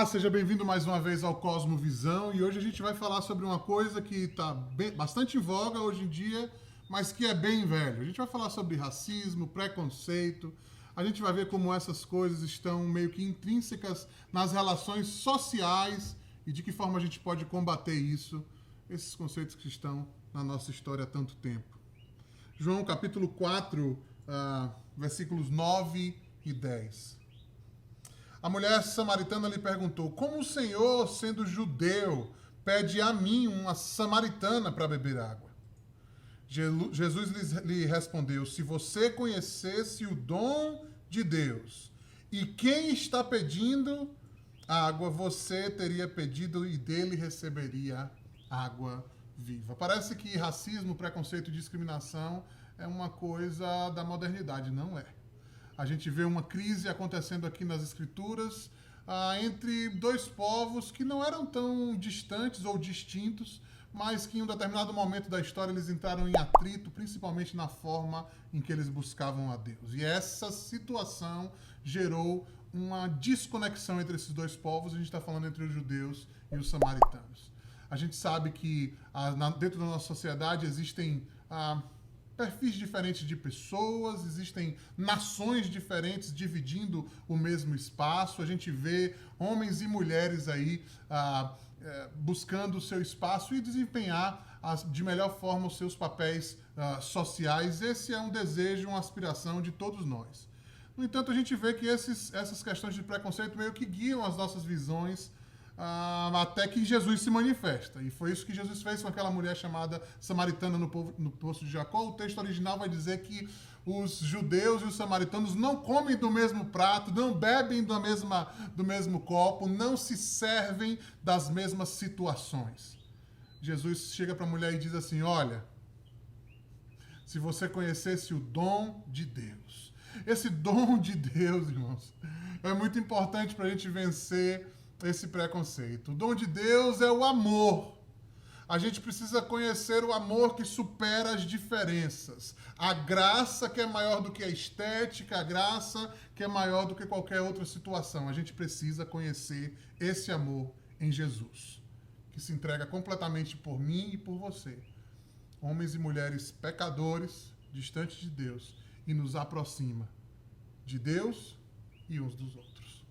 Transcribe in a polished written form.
Olá, seja bem-vindo mais uma vez ao Cosmovisão e hoje a gente vai falar sobre uma coisa que está bastante em voga hoje em dia, mas que é bem velho. A gente vai falar sobre racismo, preconceito, a gente vai ver como essas coisas estão meio que intrínsecas nas relações sociais e de que forma a gente pode combater isso, esses conceitos que estão na nossa história há tanto tempo. João capítulo 4, versículos 9 e 10. A mulher samaritana lhe perguntou: como o Senhor, sendo judeu, pede a mim, uma samaritana, para beber água? Jesus lhe respondeu: se você conhecesse o dom de Deus e quem está pedindo água, você teria pedido e dele receberia água viva. Parece que racismo, preconceito e discriminação é uma coisa da modernidade, não é? A gente vê uma crise acontecendo aqui nas escrituras entre dois povos que não eram tão distantes ou distintos, mas que em um determinado momento da história eles entraram em atrito, principalmente na forma em que eles buscavam a Deus. E essa situação gerou uma desconexão entre esses dois povos. A gente está falando entre os judeus e os samaritanos. A gente sabe que dentro da nossa sociedade existem perfis diferentes de pessoas, existem nações diferentes dividindo o mesmo espaço. A gente vê homens e mulheres aí buscando o seu espaço e desempenhar de melhor forma os seus papéis sociais. Esse é um desejo, uma aspiração de todos nós. No entanto, a gente vê que essas questões de preconceito meio que guiam as nossas visões até que Jesus se manifesta. E foi isso que Jesus fez com aquela mulher chamada samaritana no poço de Jacó. O texto original vai dizer que os judeus e os samaritanos não comem do mesmo prato, não bebem do mesmo copo, não se servem das mesmas situações. Jesus chega para a mulher e diz assim: olha, se você conhecesse o dom de Deus. Esse dom de Deus, irmãos, é muito importante para a gente vencer esse preconceito. O dom de Deus é o amor. A gente precisa conhecer o amor que supera as diferenças. A graça que é maior do que a estética, a graça que é maior do que qualquer outra situação. A gente precisa conhecer esse amor em Jesus, que se entrega completamente por mim e por você. Homens e mulheres pecadores, distantes de Deus, e nos aproxima de Deus e uns dos outros.